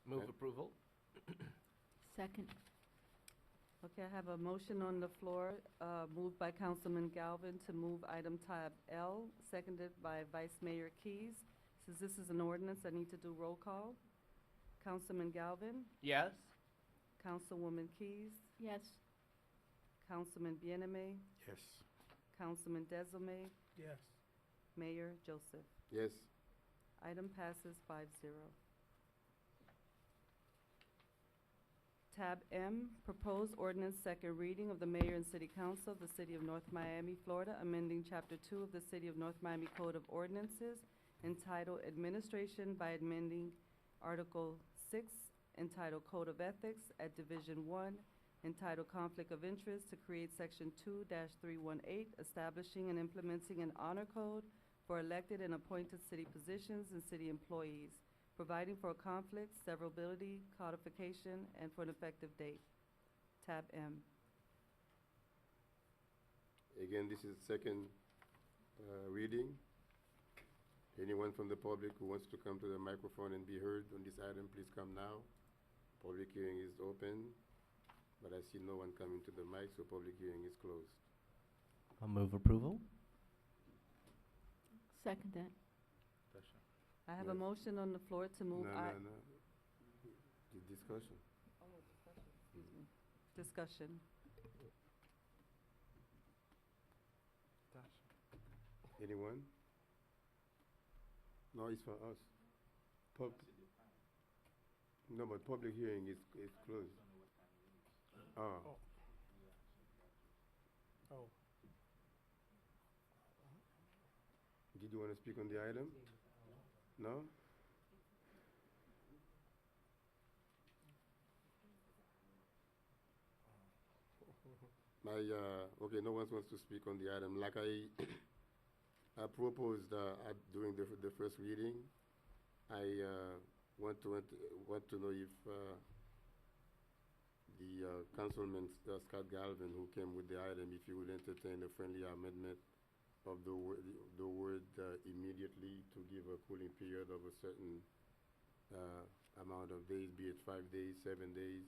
Move Okay. approval. Second. Okay, I have a motion on the floor, moved by Councilman Galvin to move item tab L, seconded by Vice Mayor Keys. Since this is an ordinance, I need to do roll call. Councilman Galvin, Yes. Councilwoman Keys, Yes. Councilman Bieneme, Yes. Councilman Desilme, Yes. Mayor Joseph. Yes. Item passes 5-0. Tab M, proposed ordinance, second reading of the mayor and city council of the city of North Miami, Florida, amending chapter 2 of the city of North Miami Code of Ordinances entitled Administration by amending Article 6 entitled Code of Ethics at Division 1 entitled Conflict of Interest to create section 2-318 establishing and implementing an honor code for elected and appointed city positions and city employees, providing for conflict, severability, codification, and for an effective date. Tab M. Again, this is second reading. Anyone from the public who wants to come to the microphone and be heard on this item, please come now. Public hearing is open, but I see no one coming to the mic, so public hearing is closed. I'll move approval. Second that. I have a Yes. motion on the floor to move No. The discussion. discussion. Anyone? No, it's for us. No, but public hearing is closed. Oh, Oh. did you want to speak on the item? No? Okay, no one wants to speak on the item. Like I proposed during the first reading, I want to know if the Councilman Scott Galvin, who came with the item, if he would entertain a friendly amendment of the word immediately to give a cooling period of a certain amount of days, be it 5 days, 7 days.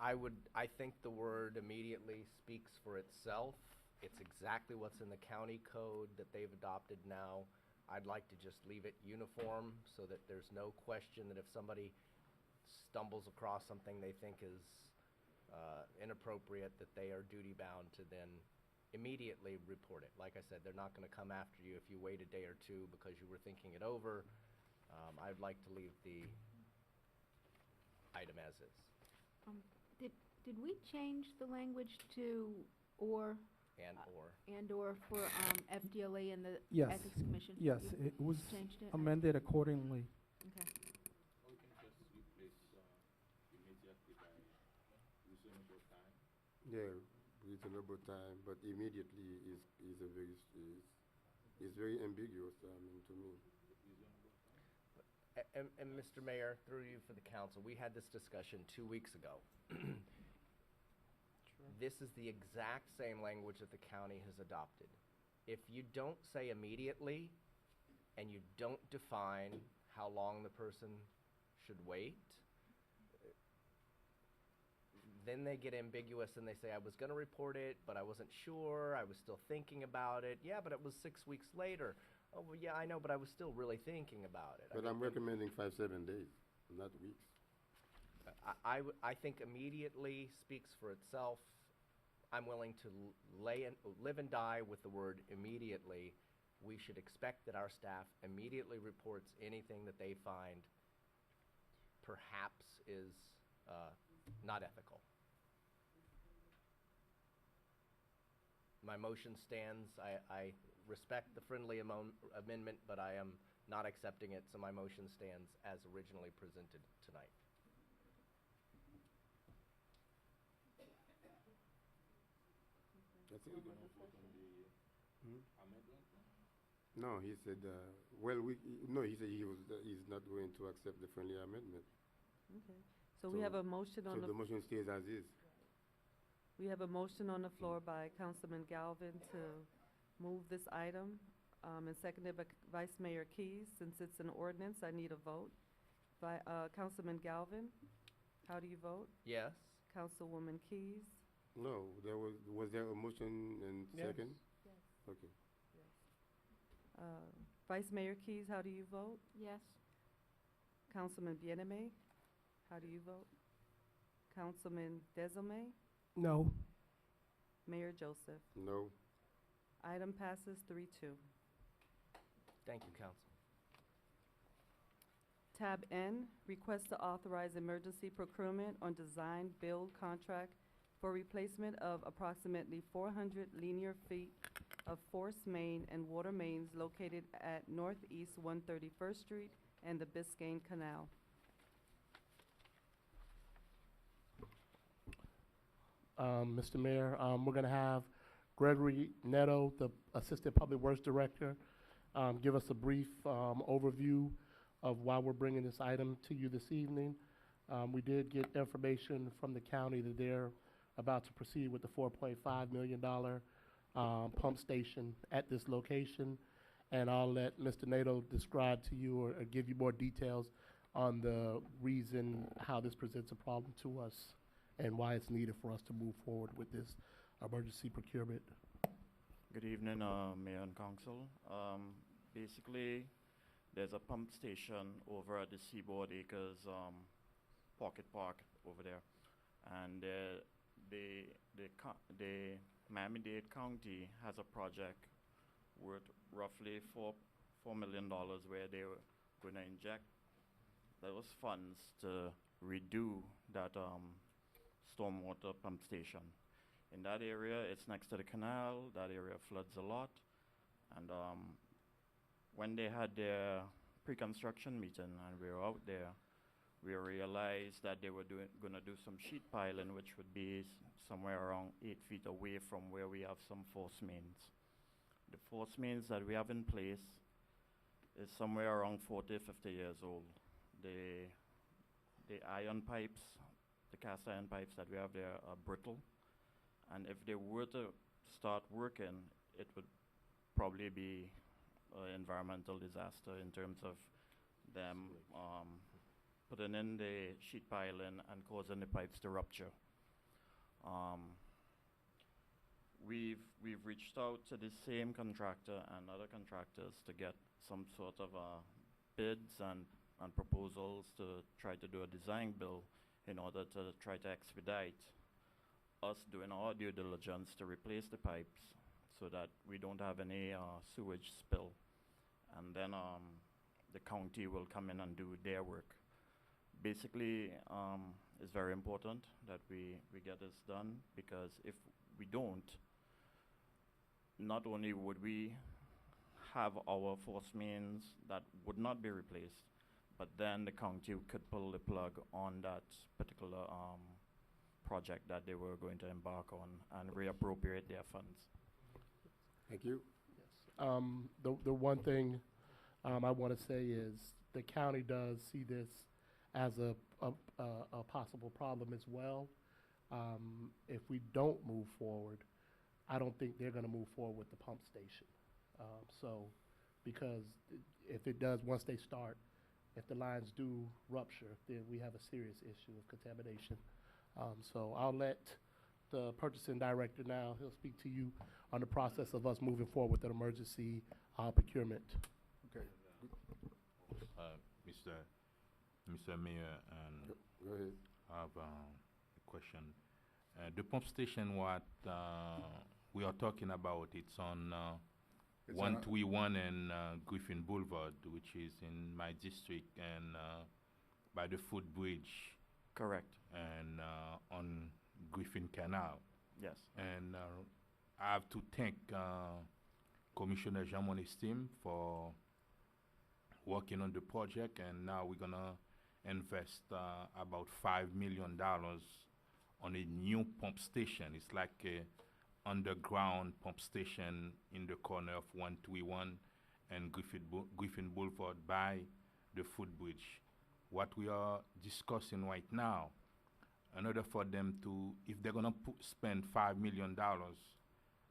I think the word immediately speaks for itself. It's exactly what's in the county code that they've adopted now. I'd like to just leave it uniform so that there's no question that if somebody stumbles across something they think is inappropriate, that they are duty-bound to then immediately report it. Like I said, they're not going to come after you if you wait a day or two because you were thinking it over. I'd like to leave the item as is. Did we change the language to or And/or. for FDLA and the Yes. Ethics Commission? Yes, You it was changed it? amended accordingly. Okay. Or we can just replace immediately by reasonable time. Yeah, reasonable time, but immediately is very ambiguous, I mean, to me. And Mr. Mayor, through you for the council, we had this discussion 2 weeks ago. This is the exact same language that the county has adopted. If you don't say immediately, and you don't define how long the person should wait, then they get ambiguous and they say, I was gonna report it, but I wasn't sure, I was still thinking about it. Yeah, but it was 6 weeks later. Oh, well, yeah, I know, but I was still really thinking about it. But I'm recommending 5-7 days, not weeks. I think immediately speaks for itself. I'm willing to live and die with the word immediately. We should expect that our staff immediately reports anything that they find perhaps is not ethical. My motion stands. I respect the friendly amendment, but I am not accepting it, so my motion stands as originally presented tonight. That's We're it. going to vote on the Hmm? amendment. No, he said, he said he's not going to accept the friendly amendment. Okay. So we have a motion So on the motion stays as is. we have a motion on the floor by Councilman Galvin to move this item. and seconded by Vice Mayor Keys. Since it's an ordinance, I need a vote. Councilman Galvin, how do you vote? Yes? Councilwoman Keys? No, was there a motion and Yes. second? Yes. Okay. Vice Mayor Keys, how do you vote? Yes. Councilman Bieneme, how do you vote? Councilman Desilme? No. Mayor Joseph? No. Item passes 3-2. Thank you, council. Tab N, request to authorize emergency procurement on design build contract for replacement of approximately 400 linear feet of force main and water mains located at Northeast 131st Street and the Biscayne Canal. Mr. Mayor, we're going to have Gregory Neto, the Assistant Public Works Director, give us a brief overview of why we're bringing this item to you this evening. We did get information from the county that they're about to proceed with the $4.5 million pump station at this location. And I'll let Mr. Nato describe to you or give you more details on the reason how this presents a problem to us and why it's needed for us to move forward with this emergency procurement. Good evening, Mayor and Council. Basically, there's a pump station over at the Seaboard Acres Pocket Park over there, and the Miami-Dade County has a project worth roughly $4 million where they were going to inject those funds to redo that stormwater pump station. In that area, it's next to the canal. That area floods a lot. And when they had their pre-construction meeting and we were out there, we realized that they were going to do some sheet piling, which would be somewhere around 8 feet away from where we have some force mains. The force mains that we have in place is somewhere around 40, 50 years old. The iron pipes, the cast iron pipes that we have there are brittle. And if they were to start working, it would probably be an environmental disaster in terms of them putting in the sheet piling and causing the pipes to rupture. We've reached out to the same contractor and other contractors to get some sort of bids and proposals to try to do a design build in order to try to expedite us doing our due diligence to replace the pipes so that we don't have any sewage spill. And then the county will come in and do their work. Basically, it's very important that we get this done, because if we don't, not only would we have our force mains that would not be replaced, but then the county could pull the plug on that particular project that they were going to embark on and reappropriate their funds. Thank you. The one thing I want to say is the county does see this as a possible problem as well. If we don't move forward, I don't think they're going to move forward with the pump station. Because if it does, once they start, if the lines do rupture, then we have a serious issue of contamination. So I'll let the purchasing director now, he'll speak to you on the process of us moving forward with an emergency procurement. Okay. Mr. Mayor, and Go ahead. I have a question. The pump station, what we are talking about, it's on It's on 131 and Griffin Boulevard, which is in my district, and by the footbridge, Correct. and on Griffin Canal. Yes. And I have to thank Commissioner Jean-Monet's team for working on the project, and now we're gonna invest about $5 million on a new pump station. It's like a underground pump station in the corner of 131 and Griffin Boulevard by the footbridge. What we are discussing right now, in order for them to, if they're gonna spend $5 million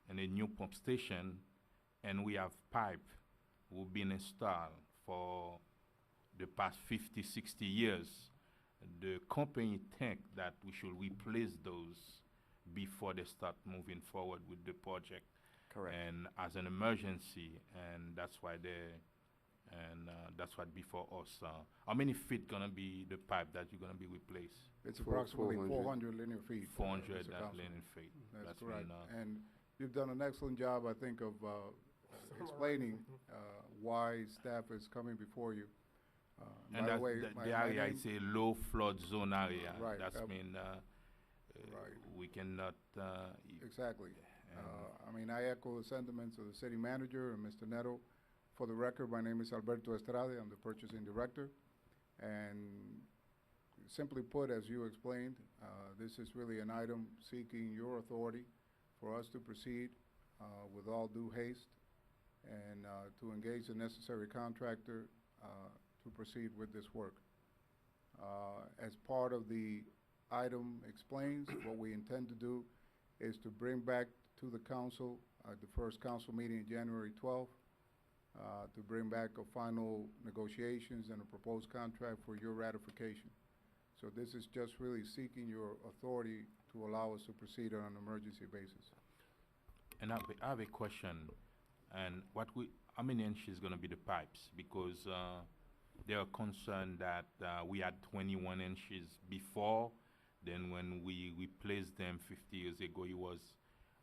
in a new pump station, and we have pipe who've been installed for the past 50, 60 years, the company think that we should replace those before they start moving forward with the project. Correct. And as an emergency, and that's why that's what before us. How many feet gonna be the pipe that you're gonna be replaced? It's For approximately 400. 400 linear feet. 400 Mr. Councilman. linear feet. That's been, correct. And you've done an excellent job, I think, of explaining why staff is coming before you. and By the that's way, the area is a low flood zone area. Right, That's that- mean Right. we cannot. Exactly. and- I mean, I echo the sentiments of the city manager and Mr. Neto. For the record, my name is Alberto Estrada. I'm the purchasing director. And simply put, as you explained, this is really an item seeking your authority for us to proceed with all due haste and to engage the necessary contractor to proceed with this work. As part of the item explains, what we intend to do is to bring back to the council at the first council meeting, January 12th, to bring back a final negotiations and a proposed contract for your ratification. So this is just really seeking your authority to allow us to proceed on an emergency basis. And I have a question. And how many inches gonna be the pipes? Because they are concerned that we had 21 inches before. Then when we replaced them 50 years ago,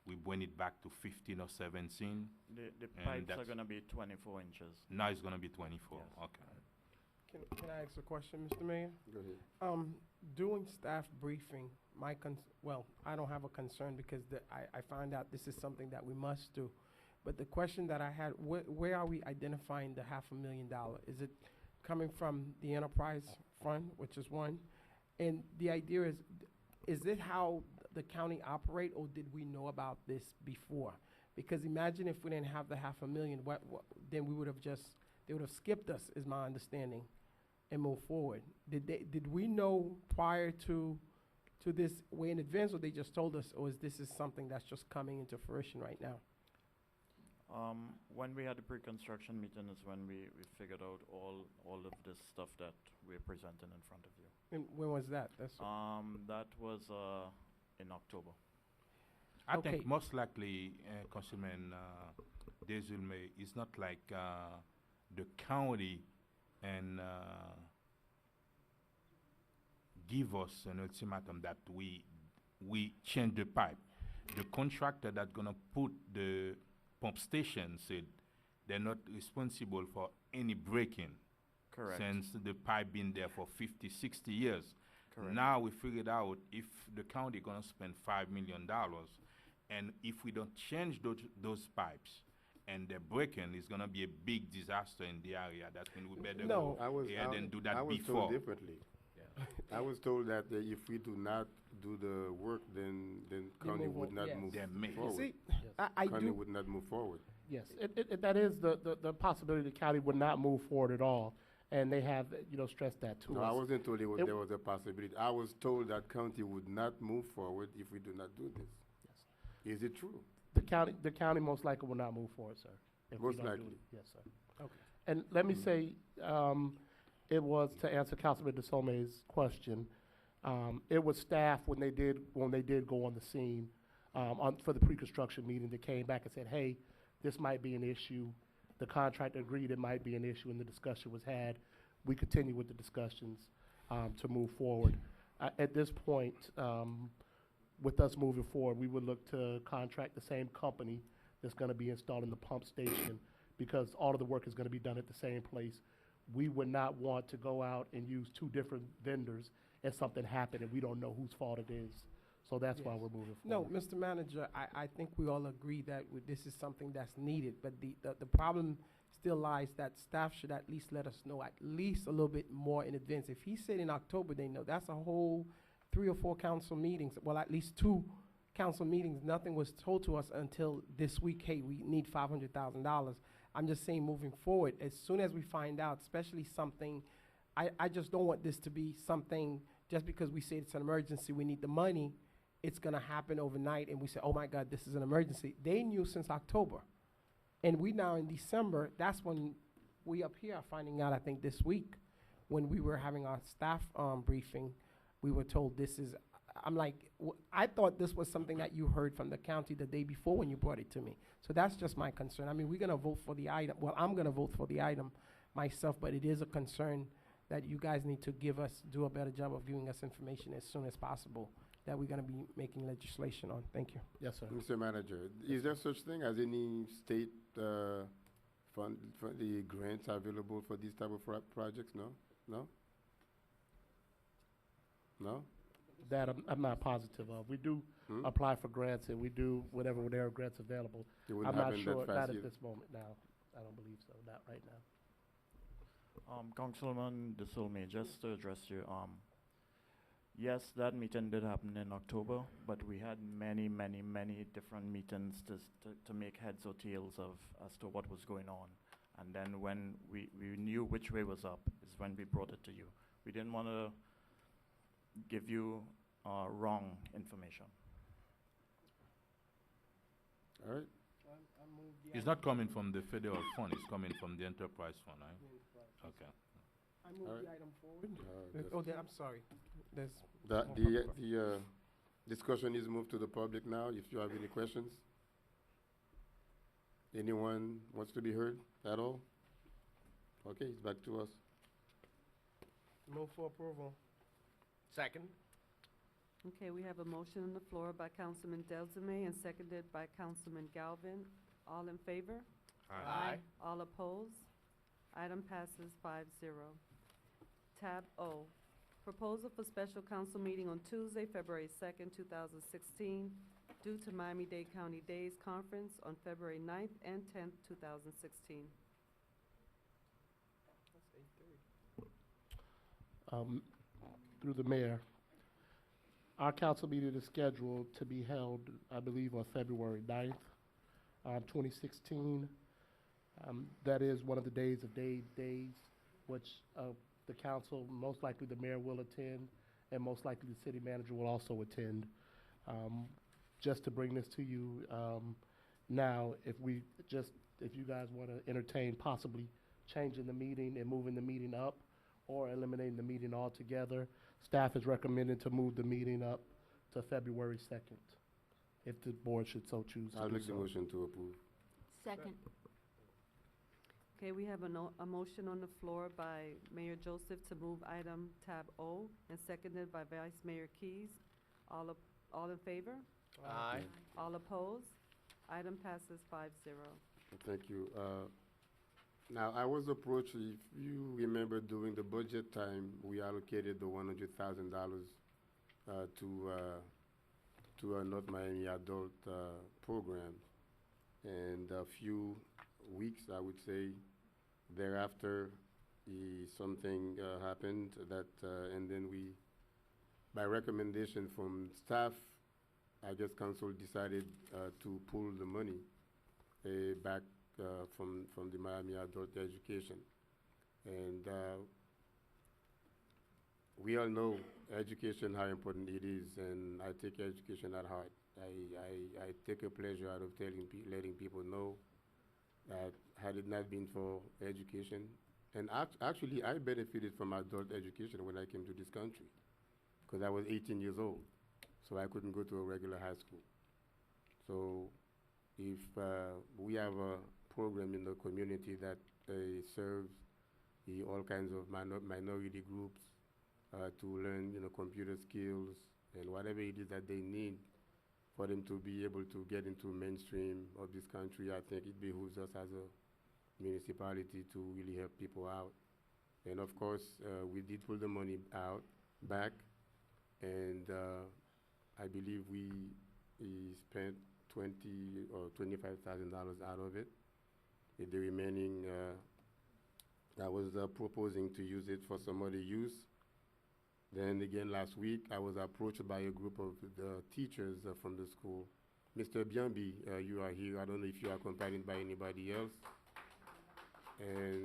we went it back to 15 or 17. The And pipes are that's- gonna be 24 inches. Now it's gonna be 24. Yes. Okay. Can I ask a question, Mr. Mayor? Go ahead. During staff briefing, I don't have a concern because I found out this is something that we must do. But the question that I had, where are we identifying the $500,000? Is it coming from the enterprise fund, which is one? And the idea is it how the county operate, or did we know about this before? Because imagine if we didn't have the $500,000, then they would have skipped us, is my understanding, and moved forward. Did we know prior to this way in advance, or they just told us, or is this something that's just coming into fruition right now? When we had the pre-construction meeting is when we figured out all of this stuff that we're presenting in front of you. And when was that? That was in October. I Okay. think most likely, Councilman Desulme, it's not like the county and give us an ultimatum that we change the pipe. The contractor that's gonna put the pump station said they're not responsible for any breaking. Correct. Since the pipe been there for 50, 60 years. Correct. Now we figured out if the county gonna spend $5 million, and if we don't change those pipes, and they're breaking, it's gonna be a big disaster in the area. That's when we better No. go ahead and do that I was before. told differently. I was told that if we do not do the work, then county move would on, not yes. move Then may. forward. See, I County do, would not move forward. Yes, that is the possibility the county would not move forward at all, and they have, stressed that to No, I us. wasn't told It- there was a possibility. I was told that county would not move forward if we do not do this. Is it true? The county most likely will not move forward, sir. if we Most don't do likely. it. Yes, sir. Okay. And let me say, it was to answer Councilman DeSome's question. It was staff when they did go on the scene, for the pre-construction meeting, that came back and said, hey, this might be an issue. The contractor agreed it might be an issue, and the discussion was had. We continue with the discussions, to move forward. At this point, with us moving forward, we would look to contract the same company that's gonna be installing the pump station, because all of the work is gonna be done at the same place. We would not want to go out and use two different vendors and something happen and we don't know whose fault it is. So that's why Yes. we're moving No, forward. Mr. Manager, I think we all agree that this is something that's needed, but the problem still lies that staff should at least let us know at least a little bit more in advance. If he said in October, they know, that's a whole 3 or 4 council meetings, well, at least 2 council meetings. Nothing was told to us until this week, hey, we need $500,000. I'm just saying, moving forward, as soon as we find out, especially something, I just don't want this to be something, just because we say it's an emergency, we need the money, it's gonna happen overnight, and we say, oh my God, this is an emergency. They knew since October. And we now in December, that's when we up here are finding out, I think this week, when we were having our staff briefing, we were told this is, I'm like, I thought this was something that you heard from the county the day before when you brought it to me. So that's just my concern. I mean, we're gonna vote for the item, well, I'm gonna vote for the item myself, but it is a concern that you guys need to do a better job of giving us information as soon as possible, that we're gonna be making legislation on. Thank you. Yes, sir. Mr. Manager, is there such thing as any state the grants available for these type of projects? No? No? No? That I'm not positive of. We do Hmm? apply for grants, and we do whatever, there are grants available. It wouldn't I'm not happen sure, that not fast at either. this moment now. I don't believe so, not right now. Councilman De Solme, just to address you, yes, that meeting did happen in October, but we had many, many, many different meetings to make heads or tails of as to what was going on. And then when we knew which way was up is when we brought it to you. We didn't want to give you wrong information. All right. It's not coming from the federal fund, it's coming from the enterprise fund, right? Okay. I move Alright. the item forward. That's- Oh, I'm sorry. There's The, more the, public. the discussion is moved to the public now, if you have any questions. Anyone wants to be heard at all? Okay, it's back to us. Move for approval. Second? Okay, we have a motion on the floor by Councilman Delzame and seconded by Councilman Galvin. All in favor? All opposed? Item passes 5-0. Tab O, proposal for special council meeting on Tuesday, February 2nd, 2016, due to Miami-Dade County Days Conference on February 9th and 10th, 2016. Through the mayor, our council meeting is scheduled to be held, I believe, on February 9th, 2016. That is one of the days, which the council, most likely the mayor will attend, and most likely the city manager will also attend. Just to bring this to you now, if you guys want to entertain possibly changing the meeting and moving the meeting up, or eliminating the meeting altogether, staff is recommending to move the meeting up to February 2nd, if the board should so choose to I'll do make the so. motion to approve. Second. Okay, we have a motion on the floor by Mayor Joseph to move item tab O and seconded by Vice Mayor Keys. All in favor? Aye. All opposed? Item passes 5-0. Thank you. Now, I was approached, if you remember during the budget time, we allocated the $100,000 to a North Miami adult program. And a few weeks, I would say, thereafter, something happened that, and then we, by recommendation from staff, I guess council decided to pull the money back from the Miami Adult Education. And we all know education, how important it is, and I take education at heart. I take a pleasure out of letting people know that had it not been for education, and actually I benefited from adult education when I came to this country, because I was 18 years old, so I couldn't go to a regular high school. So if we have a program in the community that serves all kinds of minority groups to learn, computer skills and whatever it is that they need for them to be able to get into mainstream of this country, I think it behooves us as a municipality to really help people out. And of course, we did pull the money back, and I believe we spent $20,000 or $25,000 out of it. The remaining, I was proposing to use it for some other use. Then again, last week, I was approached by a group of the teachers from the school. Mr. Biambi, you are here. I don't know if you are accompanied by anybody else. And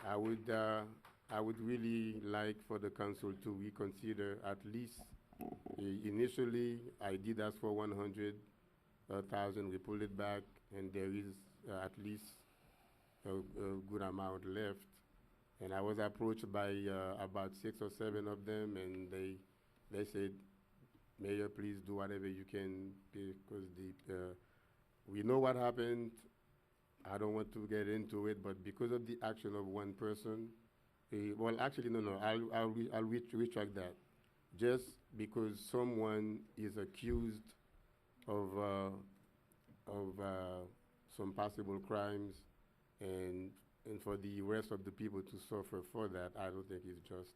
I would really like for the council to reconsider at least. Initially, I did ask for 100,000. We pulled it back, and there is at least a good amount left. And I was approached by about 6 or 7 of them, and they said, Mayor, please do whatever you can, because we know what happened. I don't want to get into it, but because of the action of one person, well, actually, no, I'll retract that. Just because someone is accused of some possible crimes, and for the rest of the people to suffer for that, I don't think it's just.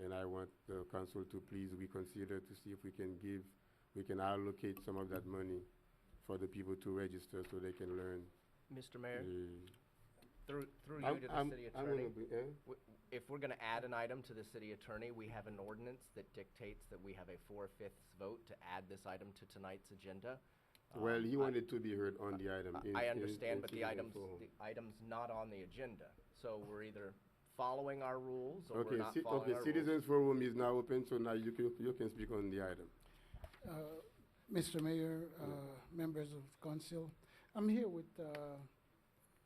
And I want the council to please reconsider to see if we can allocate some of that money for the people to register so they can learn. Mr. Mayor, through you I'm- to the I'm- city I'm attorney, gonna be- eh? if we're gonna add an item to the city attorney, we have an ordinance that dictates that we have a 4/5 vote to add this item to tonight's agenda. Well, he I- wanted to be heard on the item. I understand, but the citizen forum. item's not on the agenda. So we're either following our rules or we're Okay, not following okay, our rules. citizens forum is now open, so now you can speak on the item. Mr. Mayor, members of council, I'm here with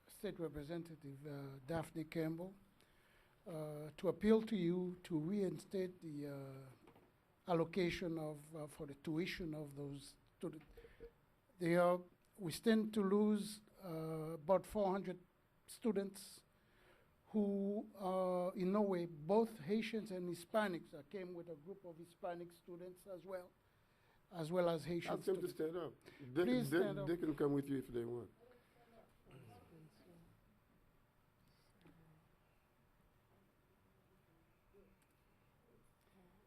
State Representative Daphne Campbell to appeal to you to reinstate the allocation of for the tuition of those students. We stand to lose about 400 students who in no way, both Haitians and Hispanics. I came with a group of Hispanic students as well as Haitian Ask them to students. stand up. Please stand up. They can come with you if they want.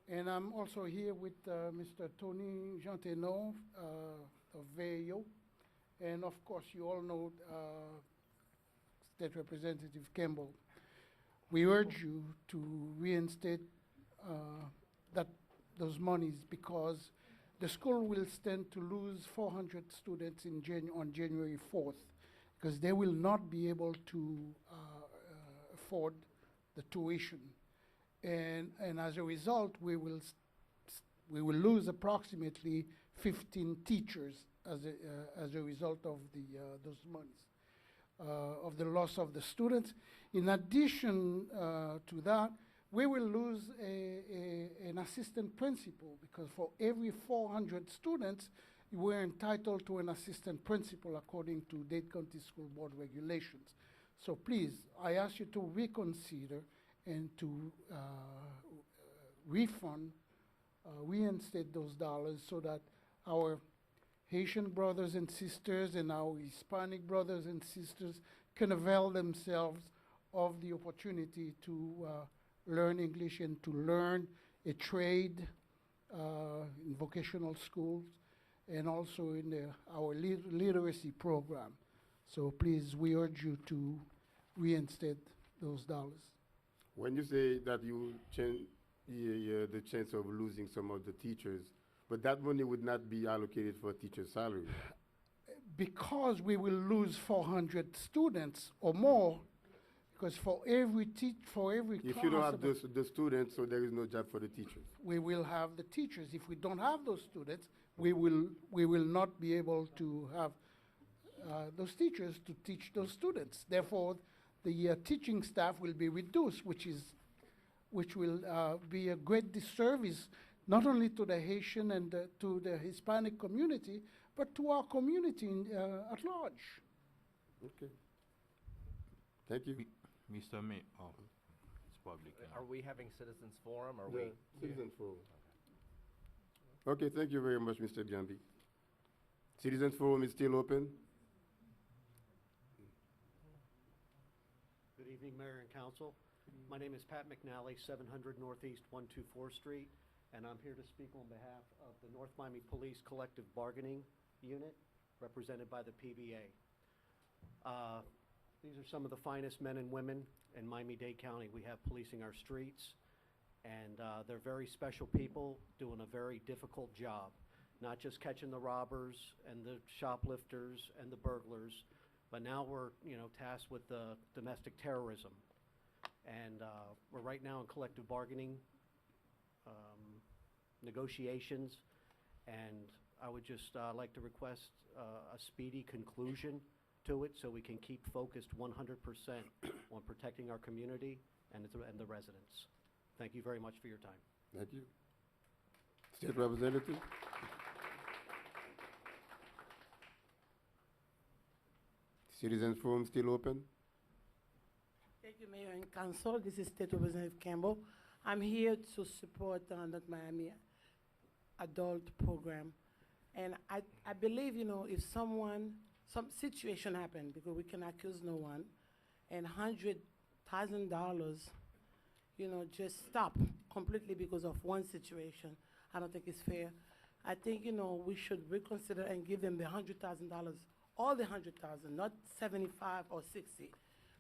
And I'm also here with Mr. Tony Genteneau of VAO. And of course, you all know State Representative Campbell. We urge you to reinstate those monies because the school will stand to lose 400 students on January 4th because they will not be able to afford the tuition. And as a result, we will lose approximately 15 teachers as a result of those monies, of the loss of the students. In addition to that, we will lose an assistant principal because for every 400 students, we're entitled to an assistant principal according to Dade County School Board regulations. So please, I ask you to reconsider and to reinstate those dollars so that our Haitian brothers and sisters and our Hispanic brothers and sisters can avail themselves of the opportunity to learn English and to learn a trade in vocational schools and also in our literacy program. So please, we urge you to reinstate those dollars. When you say that you change the chance of losing some of the teachers, but that money would not be allocated for teacher salary. Because we will lose 400 students or more, because for every If class you don't have of the students, so there is no job for the teachers. we will have the teachers. If we don't have those students, we will not be able to have those teachers to teach those students. Therefore, the teaching staff will be reduced, which will be a great disservice not only to the Haitian and to the Hispanic community, but to our community at large. Okay. Thank you. Mr. May, oh, it's public. Are we having citizens forum, or Yeah, we? Citizen forum. Okay, thank you very much, Mr. Gambi. Citizen forum is still open. Good evening, Mayor and Council. My name is Pat McNally, 700 Northeast 124 Street, and I'm here to speak on behalf of the North Miami Police Collective Bargaining Unit, represented by the PBA. These are some of the finest men and women in Miami-Dade County we have policing our streets, and they're very special people doing a very difficult job, not just catching the robbers and the shoplifters and the burglars, but now we're, tasked with the domestic terrorism. And we're right now in collective bargaining negotiations, and I would just like to request a speedy conclusion to it so we can keep focused 100% on protecting our community and the residents. Thank you very much for your time. Thank you. State Representative? Citizens Forum still open? Thank you, Mayor and Council. This is State Representative Campbell. I'm here to support the North Miami adult program. And I believe, you know, if some situation happened, because we can accuse no one, and $100,000, you know, just stop completely because of one situation, I don't think it's fair. I think, you know, we should reconsider and give them the $100,000, all the $100,000, not 75 or 60,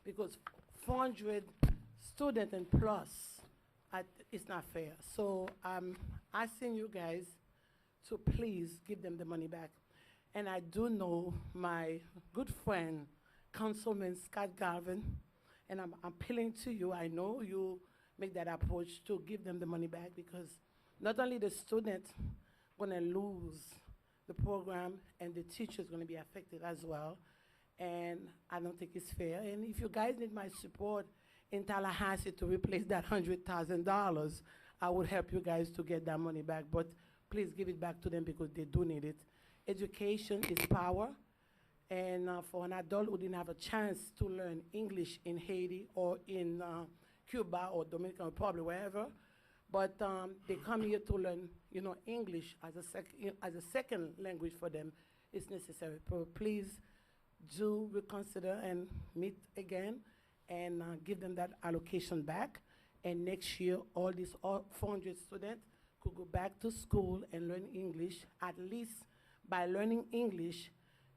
because 400 students and plus, it's not fair. So I'm asking you guys to please give them the money back. And I do know my good friend, Councilman Scott Garvin, and I'm appealing to you. I know you make that approach to give them the money back, because not only the student gonna lose the program, and the teacher's gonna be affected as well. And I don't think it's fair. And if you guys need my support in Tallahassee to replace that $100,000, I would help you guys to get that money back. But please give it back to them, because they do need it. Education is power. And for an adult who didn't have a chance to learn English in Haiti or in Cuba or Dominican Republic, wherever, but they come here to learn, you know, English as a second language for them is necessary. Please do reconsider and meet again and give them that allocation back. And next year, all 400 students could go back to school and learn English. At least by learning English,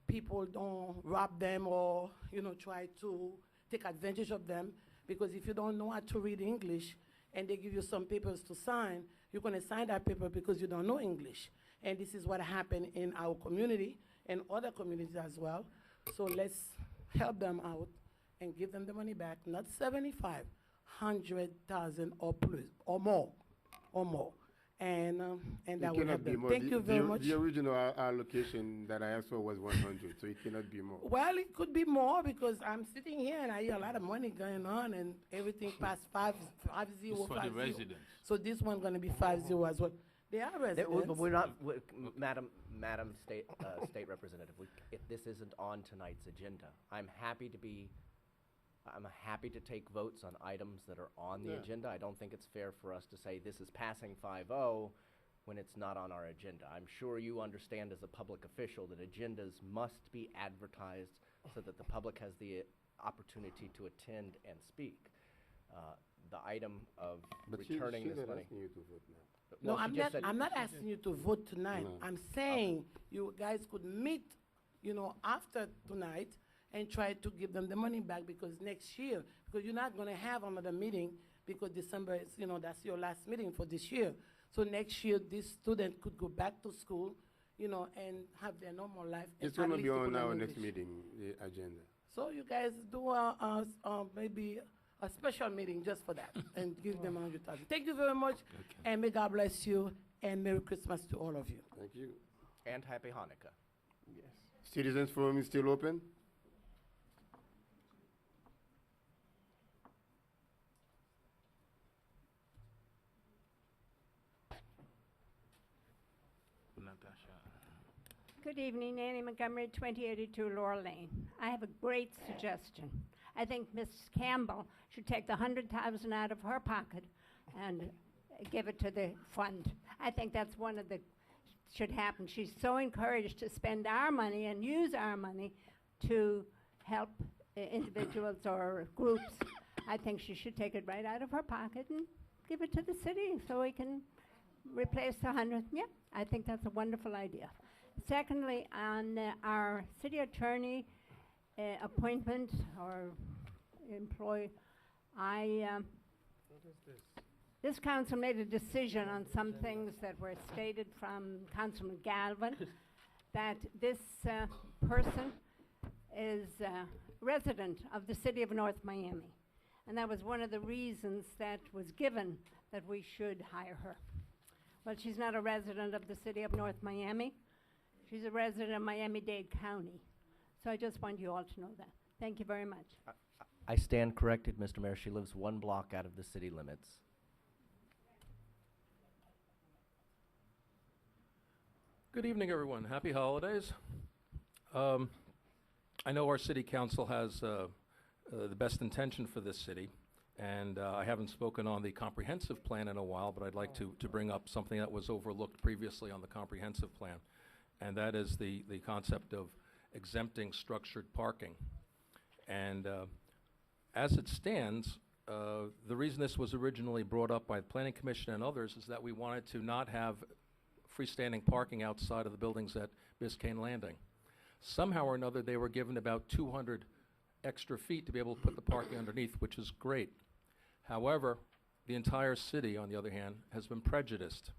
people don't rob them or, you know, try to take advantage of them. Because if you don't know how to read English and they give you some papers to sign, you're gonna sign that paper because you don't know English. And this is what happened in our community and other communities as well. So let's help them out and give them the money back, not 75, 100,000 or plus, or more. And that will help them. Thank you very much. The original allocation that I asked for was 100, so it cannot be more. Well, it could be more, because I'm sitting here and I hear a lot of money going on, and everything past 5-0. It's for the residents. So this one's gonna be 5-0 as well. They are residents. We're not, Madam State Representative, this isn't on tonight's agenda. I'm happy to take votes on items that are on the agenda. I don't think it's fair for us to say this is passing 5-0 when it's not on our agenda. I'm sure you understand as a public official that agendas must be advertised so that the public has the opportunity to attend and speak. The item of returning this money. Asking you to vote now. No, Well, she just said- I'm not asking you to vote tonight. No. I'm saying you guys could meet, you know, after tonight and try to give them the money back, because next year, because you're not gonna have another meeting, because December is, you know, that's your last meeting for this year. So next year, this student could go back to school, you know, and have their normal life. and It's at gonna least be they could on learn our next English. meeting, the agenda. So you guys do maybe a special meeting just for that and give them 100,000. Thank you very much, and may God bless you, and Merry Christmas to all of you. Thank you. And Happy Hanukkah. Yes. Citizens Forum is still open? Natasha. Good evening, Nancy Montgomery, 2082 Laurel Lane. I have a great suggestion. I think Ms. Campbell should take the 100,000 out of her pocket and give it to the fund. I think that's one of the should happen. She's so encouraged to spend our money and use our money to help individuals or groups. I think she should take it right out of her pocket and give it to the city so we can replace the 100. Yeah, I think that's a wonderful idea. Secondly, on our city attorney appointment or employee, this council made a decision on some things that were stated from Councilman Galvin, that this person is a resident of the city of North Miami. And that was one of the reasons that was given that we should hire her. Well, she's not a resident of the city of North Miami. She's a resident of Miami-Dade County. So I just want you all to know that. Thank you very much. I stand corrected, Mr. Mayor. She lives 1 block out of the city limits. Good evening, everyone. Happy holidays. I know our city council has the best intention for this city, and I haven't spoken on the comprehensive plan in a while, but I'd like to bring up something that was overlooked previously on the comprehensive plan, and that is the concept of exempting structured parking. And as it stands, the reason this was originally brought up by the Planning Commission and others is that we wanted to not have freestanding parking outside of the buildings at Biscayne Landing. Somehow or another, they were given about 200 extra feet to be able to put the parking underneath, which is great. However, the entire city, on the other hand, has been prejudiced.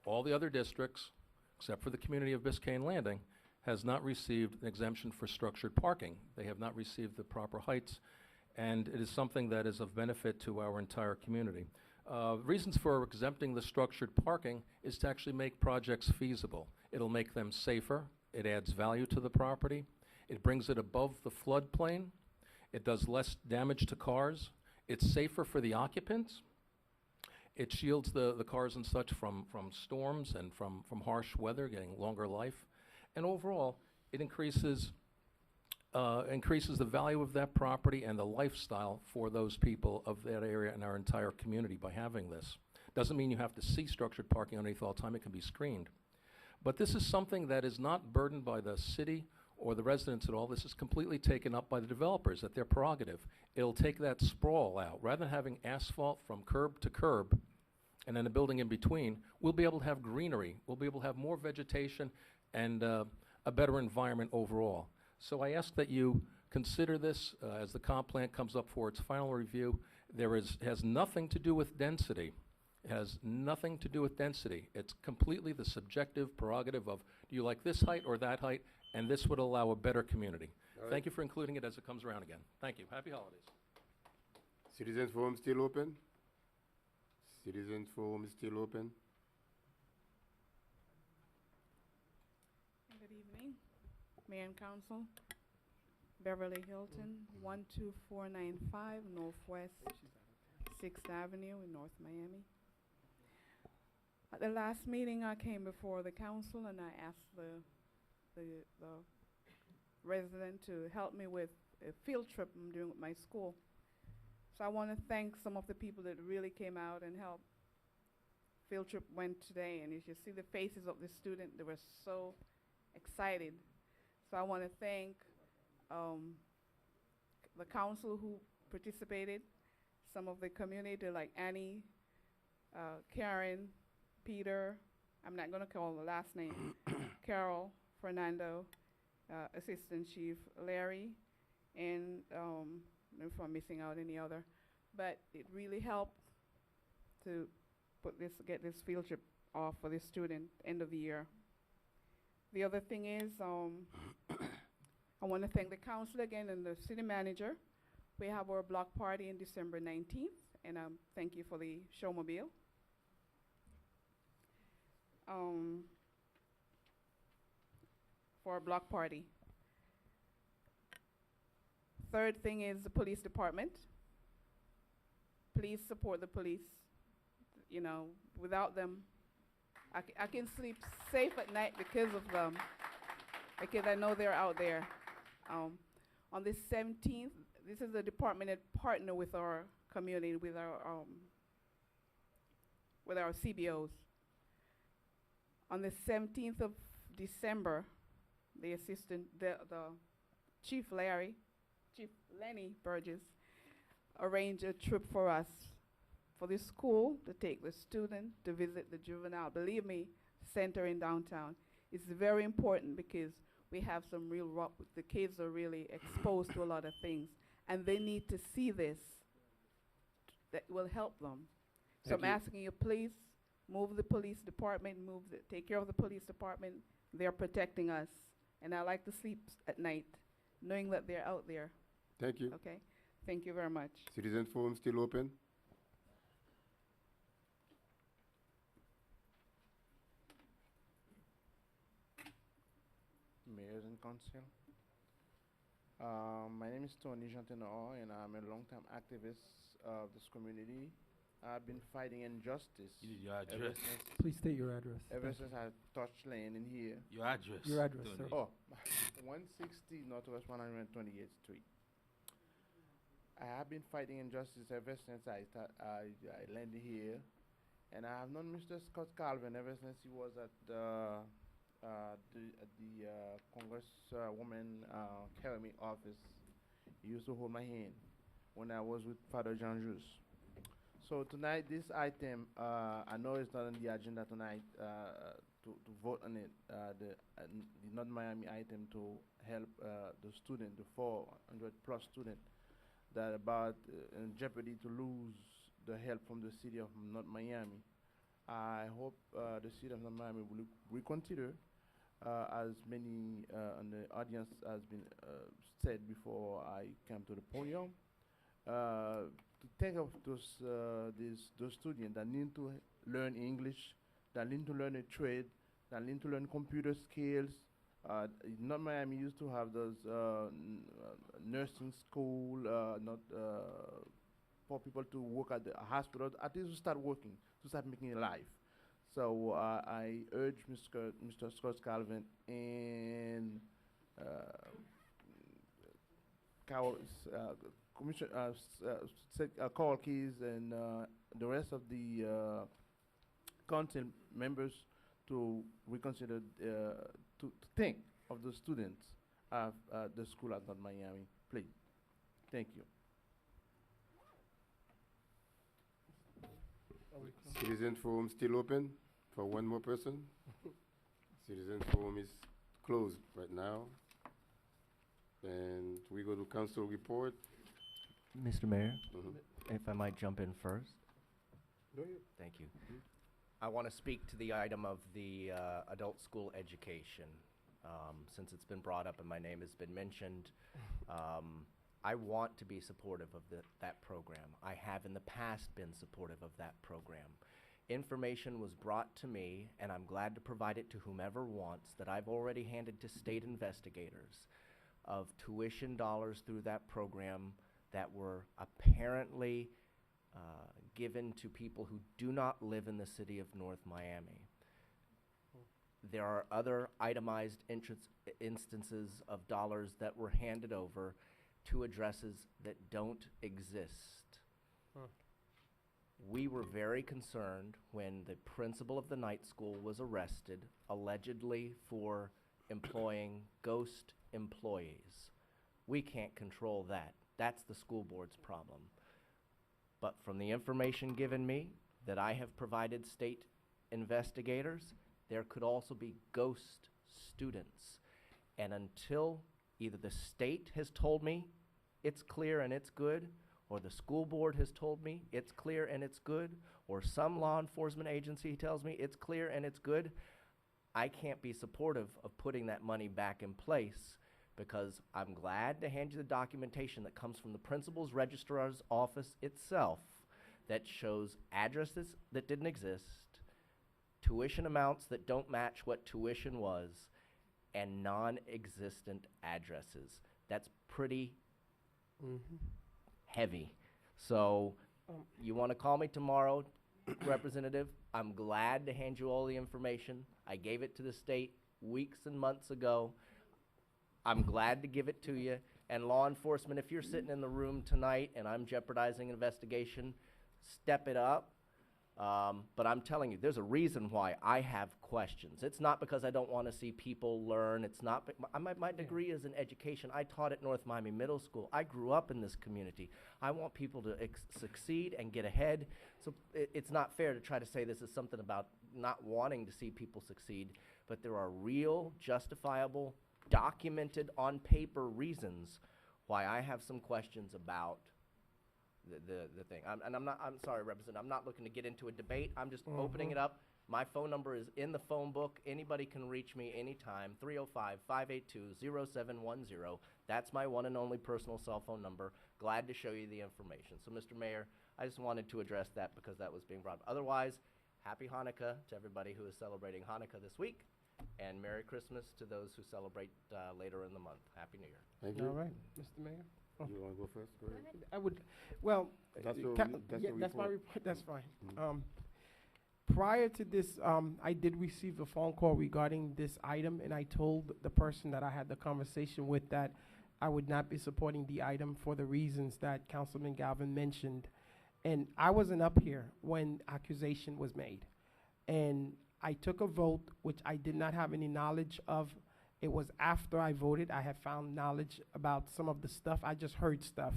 All the other districts, except for the community of Biscayne Landing, has not received an exemption for structured parking. They have not received the proper heights, and it is something that is of benefit to our entire community. Reasons for exempting the structured parking is to actually make projects feasible. It'll make them safer. It adds value to the property. It brings it above the floodplain. It does less damage to cars. It's safer for the occupants. It shields the cars and such from storms and from harsh weather, getting longer life. And overall, it increases the value of that property and the lifestyle for those people of that area and our entire community by having this. Doesn't mean you have to see structured parking underneath all the time. It can be screened. But this is something that is not burdened by the city or the residents at all. This is completely taken up by the developers at their prerogative. It'll take that sprawl out. Rather than having asphalt from curb to curb and then a building in between, we'll be able to have greenery. We'll be able to have more vegetation and a better environment overall. So I ask that you consider this as the comp plan comes up for its final review. Has nothing to do with density. It has nothing to do with density. It's completely the subjective prerogative of, do you like this height or that height? And this would allow a better community. Thank you for including it as it comes around again. Thank you. Happy holidays. Citizens Forum still open? Citizens Forum is still open? Good evening, Mayor and Council. Beverly Hilton, 12495 Northwest 6th Avenue in North Miami. At the last meeting, I came before the council and I asked the resident to help me with a field trip I'm doing with my school. So I want to thank some of the people that really came out and helped. Field trip went today, and as you see the faces of the students, they were so excited. So I want to thank the council who participated, some of the community like Annie, Karen, Peter, I'm not going to call the last name, Carol, Fernando, Assistant Chief Larry, and I don't know if I'm missing out any other, but it really helped to get this field trip off for the student end of the year. The other thing is, I want to thank the council again and the city manager. We have our block party in December 19th, and thank you for the showmobile. For a block party. Third thing is the police department. Please support the police. You know, without them, I can sleep safe at night because of them, because I know they're out there. On the 17th, this is a department that partner with our community, with our CBOs. On the 17th of December, the Chief Lenny Burgess arranged a trip for us, for the school to take the student to visit the juvenile, believe me, center in downtown. It's very important because we have some real rock, the kids are really exposed to a lot of things, and they need to see this that will help them. So I'm asking you, please move the police department, take care of the police department. They're protecting us, and I like to sleep at night knowing that they're out there. Thank you. Okay, thank you very much. Citizens Forum still open? Mayor, mayors and council. My name is Tony Jantino, and I'm a long-time activist of this community. I've been fighting injustice. Your ever address. since- Please state your address. Ever Thank you. since I touched land in here. Your address. Your address, Tony. sir. Oh, 160 Northwest 128th Street. I have been fighting injustice ever since I landed here, and I have known Mr. Scott Calvin ever since he was at the Congresswoman Keremy office. He used to hold my hand when I was with Father Jean Jus. So tonight, this item, I know it's not on the agenda tonight to vote on it, the North Miami item to help the student, the 400 plus student that about in jeopardy to lose the help from the city of North Miami. I hope the city of North Miami will reconsider, as many on the audience has been said before I came to the podium, to think of those students that need to learn English, that need to learn a trade, that need to learn computer skills. North Miami used to have those nursing school, not for people to work at the hospital. At least to start working, to start making a life. So I urge Mr. Scott Calvin and Carl Keys and the rest of the council members to reconsider, to think of the students of the school at North Miami, please. Thank you. Citizen forum still open for one more person? Citizen forum is closed right now. And we go to council report. Mr. Mayor, Mhm. if I might jump in first. Go ahead. Thank you. I want to speak to the item of the adult school education. Since it's been brought up and my name has been mentioned, I want to be supportive of that program. I have in the past been supportive of that program. Information was brought to me, and I'm glad to provide it to whomever wants, that I've already handed to state investigators of tuition dollars through that program that were apparently given to people who do not live in the city of North Miami. There are other itemized instances of dollars that were handed over to addresses that don't exist. We were very concerned when the principal of the night school was arrested, allegedly for employing ghost employees. We can't control that. That's the school board's problem. But from the information given me that I have provided state investigators, there could also be ghost students. And until either the state has told me it's clear and it's good, or the school board has told me it's clear and it's good, or some law enforcement agency tells me it's clear and it's good, I can't be supportive of putting that money back in place, because I'm glad to hand you the documentation that comes from the principal's registrar's office itself that shows addresses that didn't exist, tuition amounts that don't match what tuition was, and non-existent addresses. That's pretty heavy. So you want to call me tomorrow, Representative? I'm glad to hand you all the information. I gave it to the state weeks and months ago. I'm glad to give it to you. And law enforcement, if you're sitting in the room tonight and I'm jeopardizing investigation, step it up. But I'm telling you, there's a reason why I have questions. It's not because I don't want to see people learn. It's not, my degree is in education. I taught at North Miami Middle School. I grew up in this community. I want people to succeed and get ahead. So it's not fair to try to say this is something about not wanting to see people succeed, but there are real, justifiable, documented on paper reasons why I have some questions about the thing. I'm sorry, Representative, I'm not looking to get into a debate. I'm just opening it up. My phone number is in the phone book. Anybody can reach me anytime, 305-582-0710. That's my one and only personal cell phone number. Glad to show you the information. So, Mr. Mayor, I just wanted to address that because that was being brought up. Otherwise, happy Hanukkah to everybody who is celebrating Hanukkah this week. And Merry Christmas to those who celebrate later in the month. Happy New Year. Thank you. All right, Mr. Mayor. Oh. You want to go first? Go ahead. I would, well, That's your ca- re- that's yeah, your that's my report. report, that's fine. Mhm. Prior to this, I did receive a phone call regarding this item, and I told the person that I had the conversation with that I would not be supporting the item for the reasons that Councilman Galvin mentioned. And I wasn't up here when accusation was made. And I took a vote, which I did not have any knowledge of. It was after I voted, I had found knowledge about some of the stuff. I just heard stuff.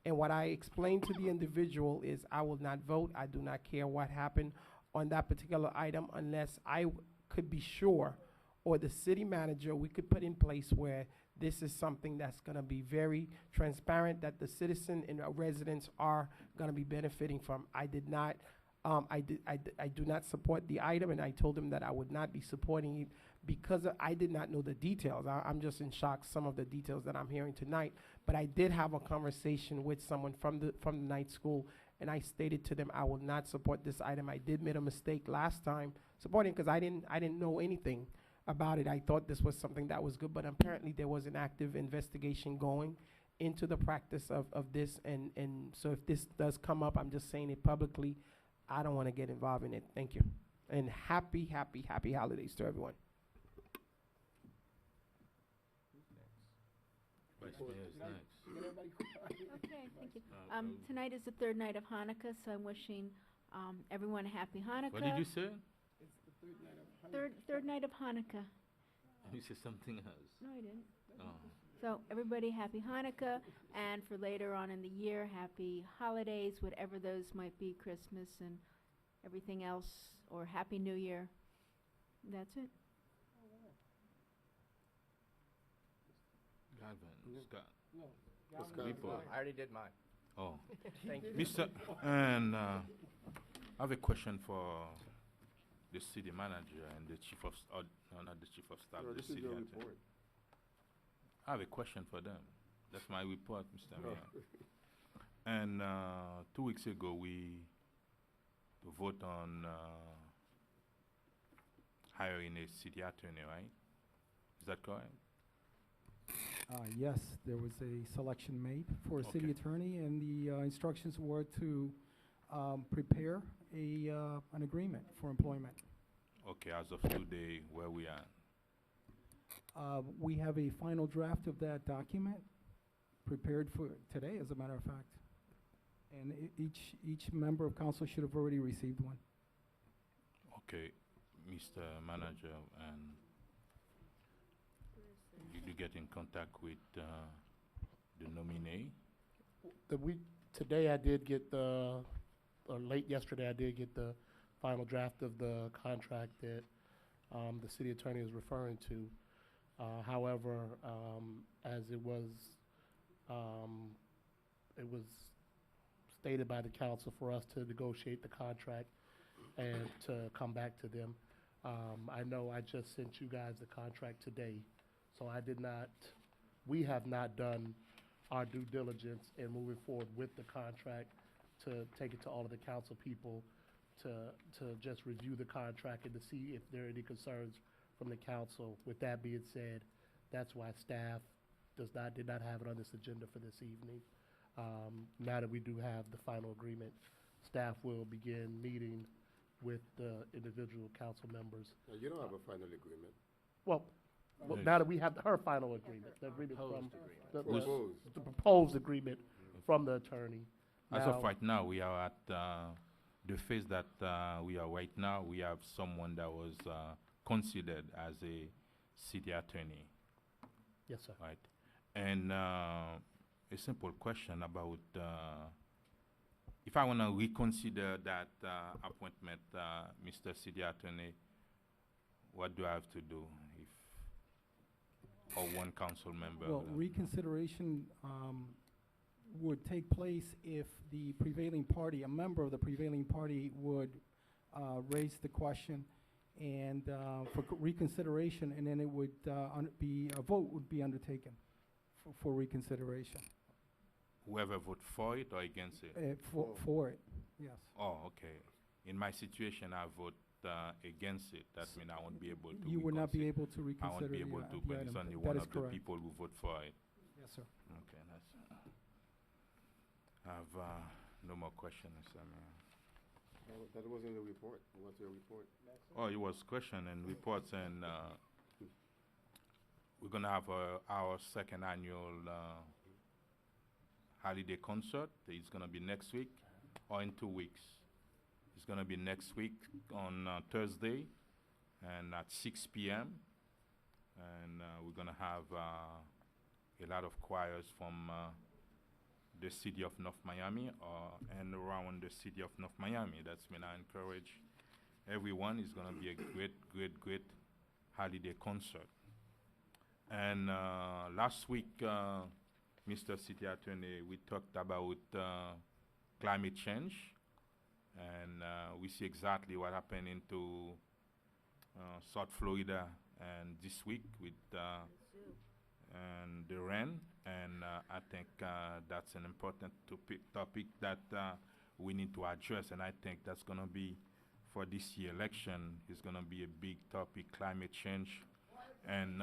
And what I explained to the individual is I will not vote. I do not care what happened on that particular item unless I could be sure, or the city manager, we could put in place where this is something that's gonna be very transparent, that the citizen and residents are gonna be benefiting from. I did not, I do not support the item, and I told him that I would not be supporting it because I did not know the details. I'm just in shock, some of the details that I'm hearing tonight. But I did have a conversation with someone from the night school, and I stated to them I will not support this item. I did make a mistake last time supporting because I didn't know anything about it. I thought this was something that was good, but apparently there was an active investigation going into the practice of this, and so if this does come up, I'm just saying it publicly, I don't want to get involved in it. Thank you. And happy holidays to everyone. Vice Mayor is next. Okay, thank you. Tonight is the third night of Hanukkah, so I'm wishing everyone a happy Hanukkah. What did you say? Third night of Hanukkah. You said something else. No, I didn't. Oh. So everybody, happy Hanukkah, and for later on in the year, happy holidays, whatever those might be, Christmas and everything else, or Happy New Year. That's it. Galvin, Scott. Scott. Report. I already did mine. Oh. Thank you. Mr. And I have a question for the city manager and the chief of, no, not the chief of staff, No, the this is city your attorney. report. I have a question for them. That's my report, Mr. Oh. Mayor. And 2 weeks ago, we vote on hiring a city attorney, right? Is that correct? Yes, there was a selection made for a city Okay. attorney, and the instructions were to prepare an agreement for employment. Okay, as of today, where we are? We have a final draft of that document prepared for today, as a matter of fact. And each member of council should have already received one. Okay, Mr. Manager, and did you get in contact with the nominee? Today I did get or late yesterday, I did get the final draft of the contract that the city attorney is referring to. However, as it was stated by the council for us to negotiate the contract and to come back to them. I know I just sent you guys the contract today, so we have not done our due diligence in moving forward with the contract to take it to all of the council people to just review the contract and to see if there are any concerns from the council. With that being said, that's why staff did not have it on this agenda for this evening. Now that we do have the final agreement, staff will begin meeting with the individual council members. Now, you don't have a final agreement. Well, now that we have her final agreement, the agreement from, Proposed. the proposed agreement from the attorney. As Now- of right now, we are at the phase that we are right now. We have someone that was considered as a city attorney. Yes, sir. Right. And a simple question about if I want to reconsider that appointment, Mr. City Attorney, what do I have to do or one council member? Well, reconsideration would take place if the prevailing party, a member of the prevailing party would raise the question and for reconsideration, and then it would a vote would be undertaken for reconsideration. Whoever vote for it or against it? For it, yes. Oh, okay. In my situation, I vote against it. That means I won't be able to. You would not be able to I reconsider won't be able to, the but item. it's only That one is of the correct. people who vote for it. Yes, sir. Okay, that's. I have no more questions, Mr. Mayor. That wasn't a report. What's your report? Oh, it was question and reports, and we're gonna have our second annual holiday concert. It's gonna be next week or in 2 weeks. It's gonna be next week on Thursday, and at 6 p.m. And we're gonna have a lot of choirs from the city of North Miami and around the city of North Miami. That's when I encourage everyone. It's gonna be a great holiday concert. And last week, Mr. City Attorney, we talked about climate change, and we see exactly what happened into South Florida, and this week with and the rain, and I think that's an important topic that we need to address, and I think that's going to be, for this year election, is going to be a big topic, climate change, and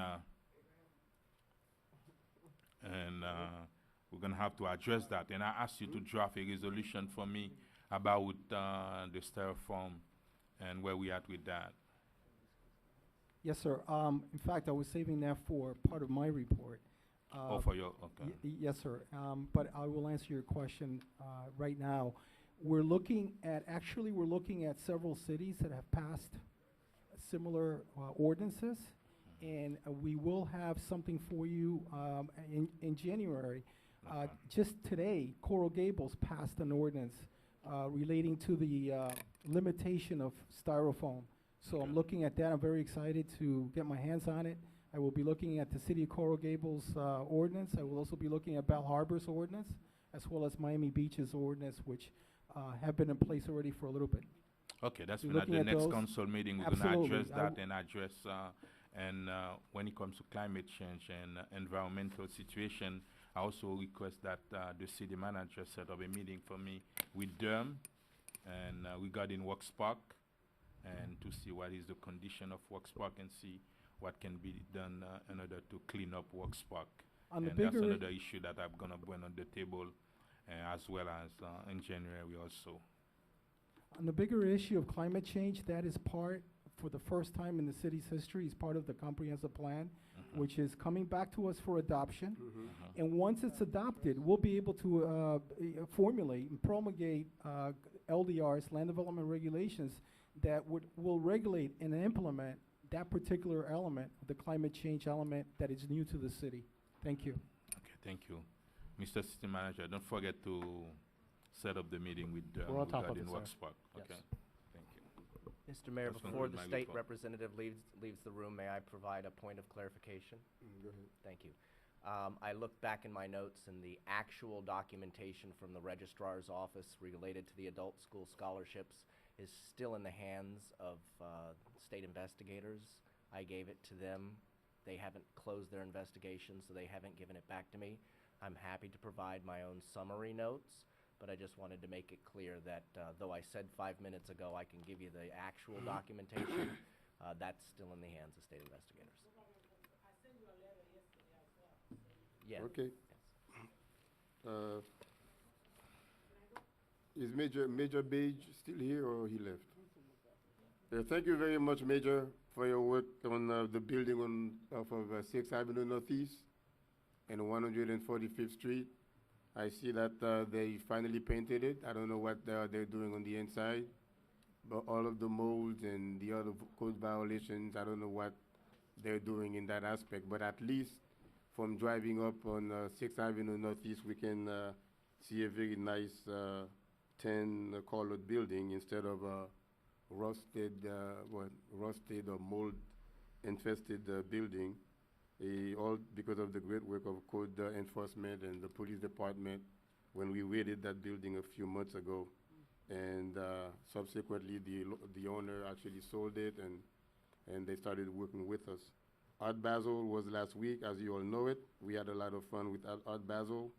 we're going to have to address that. And I asked you to draft a resolution for me about the styrofoam and where we at with that. Yes, sir. In fact, I was saving that for part of my report. Oh, for your, okay. Yes, sir. But I will answer your question right now. We're looking at several cities that have passed similar ordinances, and we will have something for you in January. Just today, Coral Gables passed an ordinance relating to the limitation of styrofoam. So I'm looking at that. I'm very excited to get my hands on it. I will be looking at the City of Coral Gables ordinance. I will also be looking at Bell Harbor's ordinance, as well as Miami Beach's ordinance, which have been in place already for a little bit. Okay, that's We're when at the looking at next those. council meeting, we're going to address that and address, when it comes to climate change and environmental situation, I also request that the city manager set up a meeting for me with them and regarding Works Park, and to see what is the condition of Works Park and see what can be done in order to clean up Works Park. On the And that's bigger another issue that I'm going to bring on the table, as well as in January also. On the bigger issue of climate change, that is part, for the first time in the city's history, is part of the comprehensive plan, which is coming back to us for adoption. And once it's adopted, we'll be able to formulate and promulgate LDRs, land development regulations, that will regulate and implement that particular element, the climate change element that is new to the city. Thank you. Okay, thank you. Mr. City Manager, don't forget to set up the meeting with We're on top of regarding it, sir. Works Park. Yes. Okay, thank you. Mr. Mayor, Councilman before the Rodriguez, state microphone. representative leaves the room, may I provide a point of clarification? Go ahead. Thank you. I looked back in my notes, and the actual documentation from the registrar's office related to the adult school scholarships is still in the hands of state investigators. I gave it to them. They haven't closed their investigation, so they haven't given it back to me. I'm happy to provide my own summary notes, but I just wanted to make it clear that though I said 5 minutes ago I can give you the actual documentation, that's still in the hands of state investigators. Yeah. Okay. Is Major Page still here or he left? Thank you very much, Major, for your work on the building off of 6th Avenue Northeast and 145th Street. I see that they finally painted it. I don't know what they're doing on the inside, but all of the molds and the other code violations, I don't know what they're doing in that aspect. But at least from driving up on 6th Avenue Northeast, we can see a very nice tan-colored building instead of rusted or mold-infested building. All because of the great work of code enforcement and the police department when we raided that building a few months ago. And subsequently, the owner actually sold it, and they started working with us. Art Basel was last week, as you all know it. We had a lot of fun with Art Basel.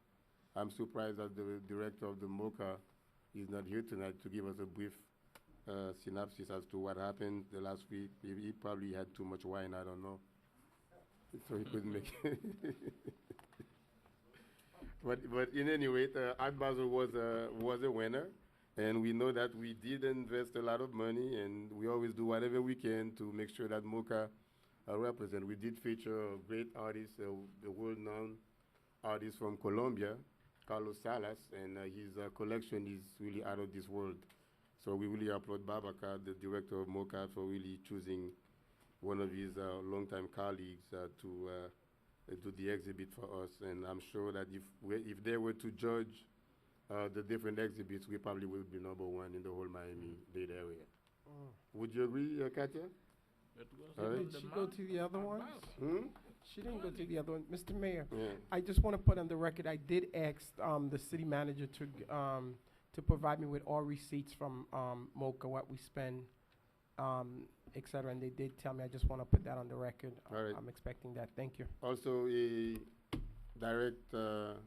I'm surprised that the director of the MOCA is not here tonight to give us a brief synopsis as to what happened the last week. He probably had too much wine, I don't know. So he couldn't make it. But in any way, Art Basel was a winner. And we know that we did invest a lot of money, and we always do whatever we can to make sure that MOCA represent. We did feature a great artist, a world-known artist from Colombia, Carlos Salas, and his collection is really out of this world. So we really applaud Babacar, the director of MOCA, for really choosing one of his longtime colleagues to do the exhibit for us. And I'm sure that if they were to judge the different exhibits, we probably will be #1 in the whole Miami-Dade area. Would you agree, Katya? All right. Did she go to the other ones? Hmm? She didn't go to the other one. Mr. Mayor, Yeah. I just want to put on the record, I did ask the city manager to provide me with all receipts from MOCA, what we spend, et cetera, and they did tell me. I just want to put that on the record. All right. I'm expecting that. Thank you. Also, direct the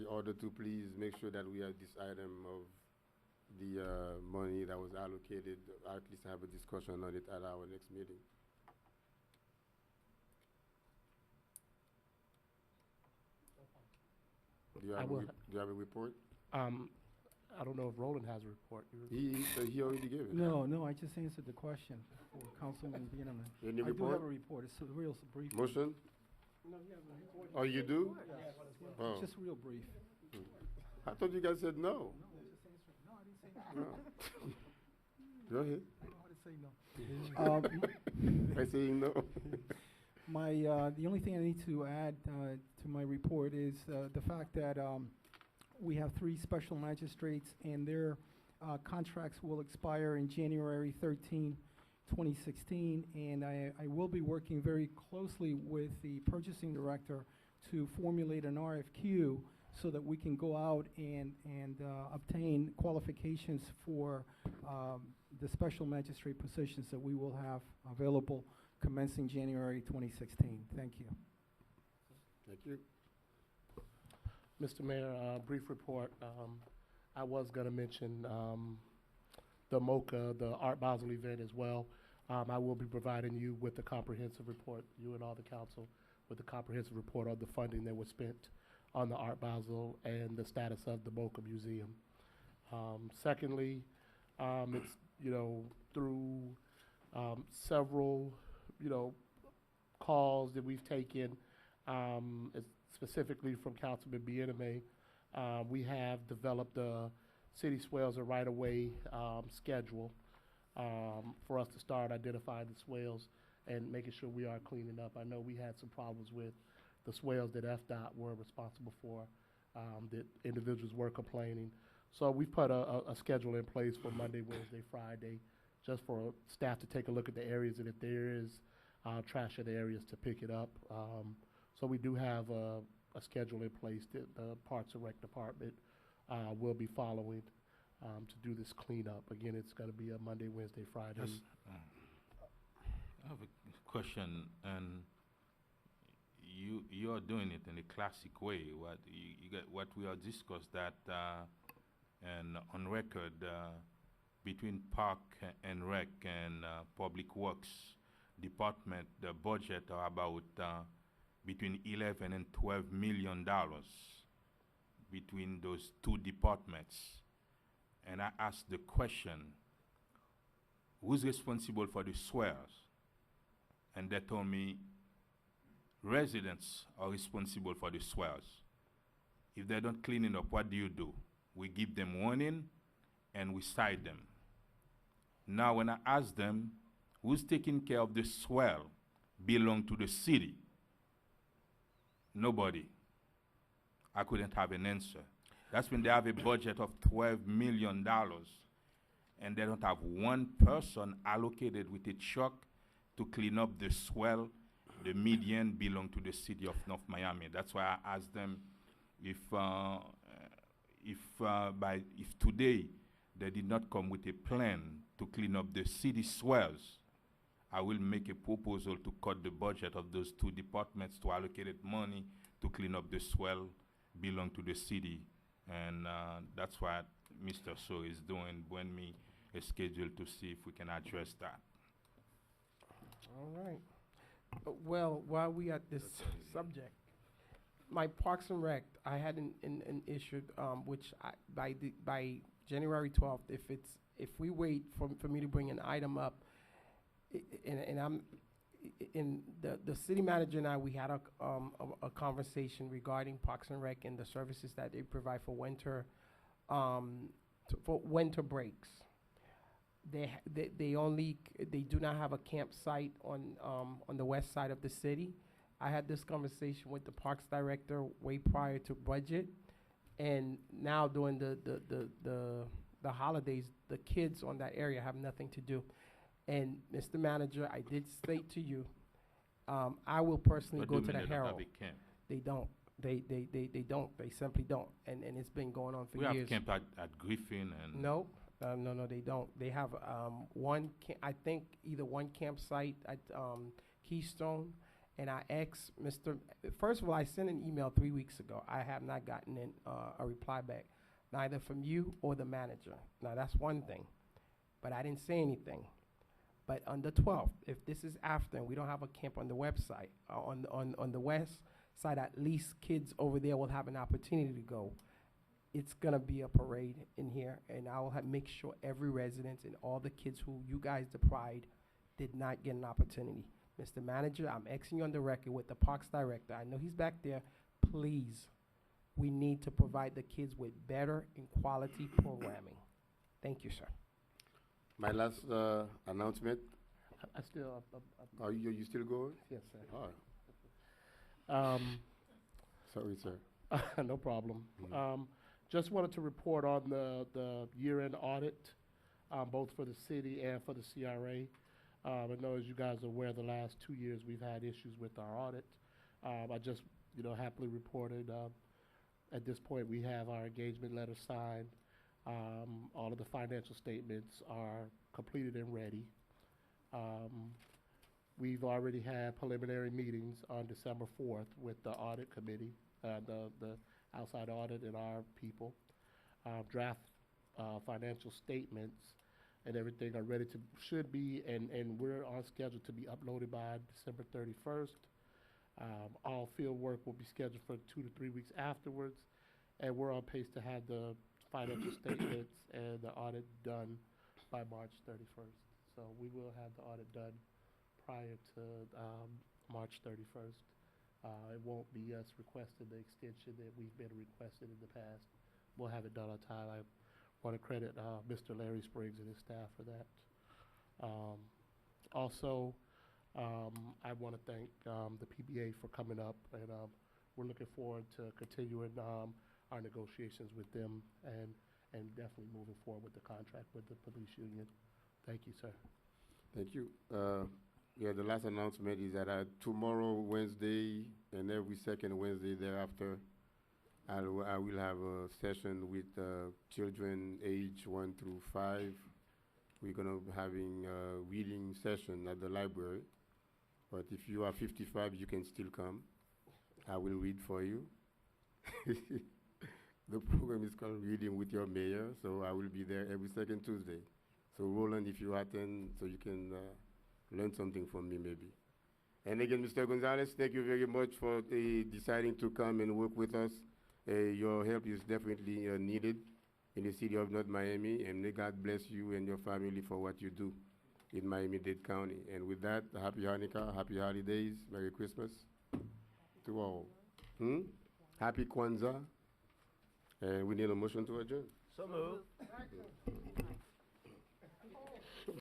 order to please make sure that we have this item of the money that was allocated, or at least have a discussion on it at our next meeting. Do you I have, will do you have a report? I don't know if Roland has a report. He already gave it. No, I just answered the question for Councilman Bieneman. Any I do report? have a report. It's a real brief. Motion? Oh, you do? Oh. Just real brief. I thought you guys said no. No. Go ahead. By saying no. The only thing I need to add to my report is the fact that we have 3 special magistrates, and their contracts will expire in January 13, 2016, and I will be working very closely with the purchasing director to formulate an RFQ so that we can go out and obtain qualifications for the special magistrate positions that we will have available commencing January 2016. Thank you. Thank you. Mr. Mayor, brief report. I was going to mention the MOCA, the Art Basel event as well. I will be providing you with a comprehensive report, you and all the council, with a comprehensive report on the funding that was spent on the Art Basel and the status of the MOCA Museum. Secondly, it's, through several, calls that we've taken, specifically from Councilman Bieneman, we have developed a city swales and right-of-way schedule for us to start identifying the swales and making sure we are cleaning up. I know we had some problems with the swales that FDOT were responsible for, that individuals were complaining. So we've put a schedule in place for Monday, Wednesday, Friday, just for staff to take a look at the areas, and if there is trash in the areas, to pick it up. So we do have a schedule in place that the Parks and Rec Department will be following to do this cleanup. Again, it's going to be a Monday, Wednesday, Friday. Just, I have a question, and you are doing it in a classic way. What we have discussed that and on record between Park and Rec and Public Works Department, the budget are about between 11 and 12 million dollars between those 2 departments. And I asked the question, who's responsible for the swales? And they told me residents are responsible for the swales. If they don't clean it up, what do? We give them warning and we cite them. Now when I ask them, who's taking care of the swale belong to the city? Nobody. I couldn't have an answer. That's when they have a budget of $12 million and they don't have one person allocated with a truck to clean up the swale. The median belong to the city of North Miami. That's why I asked them if today they did not come with a plan to clean up the city swales, I will make a proposal to cut the budget of those 2 departments to allocate money to clean up the swale belong to the city. And that's why Mr. So is doing, bring me a schedule to see if we can address that. All right. Well, while we at this subject, my Parks and Rec, I had an issue, which by January 12th, if we wait for me to bring an item up, the city manager and I, we had a conversation regarding Parks and Rec and the services that they provide for winter breaks. They do not have a campsite on the west side of the city. I had this conversation with the Parks Director way prior to budget, and now during the holidays, the kids on that area have nothing to do. And Mr. Manager, I did state to you, I will personally go to the Herald. They don't. They don't. They simply don't. And it's been going on for We years. have camp at Griffin and. No, no, they don't. They have I think either one campsite at Keystone, and I asked first of all, I sent an email 3 weeks ago. I have not gotten a reply back, neither from you or the manager. Now, that's one thing, but I didn't say anything. But on the 12th, if this is after and we don't have a camp on the website, on the west side, at least kids over there will have an opportunity to go. It's going to be a parade in here, and I will make sure every resident and all the kids who you guys deprived did not get an opportunity. Mr. Manager, I'm asking you on the record with the Parks Director. I know he's back there. Please, we need to provide the kids with better and quality programming. Thank you, sir. My last announcement. I still. Are you still going? Yes, sir. Oh. Sorry, sir. No problem. Just wanted to report on the year-end audit, both for the city and for the CRA. I know, as you guys are aware, the last 2 years we've had issues with our audit. I just, happily reported at this point we have our engagement letter signed. All of the financial statements are completed and ready. We've already had preliminary meetings on December 4th with the audit committee, the outside audit and our people. Draft financial statements and everything are ready should be, and we're on schedule to be uploaded by December 31st. All field work will be scheduled for 2 to 3 weeks afterwards, and we're on pace to have the financial statements and the audit done by March 31st. So we will have the audit done prior to March 31st. It won't be us requesting the extension that we've been requested in the past. We'll have it done on time. I want to credit Mr. Larry Spriggs and his staff for that. Also, I want to thank the PBA for coming up, and we're looking forward to continuing our negotiations with them and definitely moving forward with the contract with the police union. Thank you, sir. Thank you. Yeah, the last announcement is that tomorrow, Wednesday, and every second Wednesday thereafter, I will have a session with children age 1 through 5. We're going to be having a reading session at the library. But if you are 55, you can still come. I will read for you. The program is called Reading with Your Mayor, so I will be there every second Tuesday. So Roland, if you attend, so you can learn something from me maybe. And again, Mr. Gonzalez, thank you very much for deciding to come and work with us. Your help is definitely needed in the city of North Miami, and may God bless you and your family for what you do in Miami-Dade County. And with that, happy Hanukkah, happy holidays, Merry Christmas to all. Happy Kwanzaa. And we need a motion to adjourn. So moved.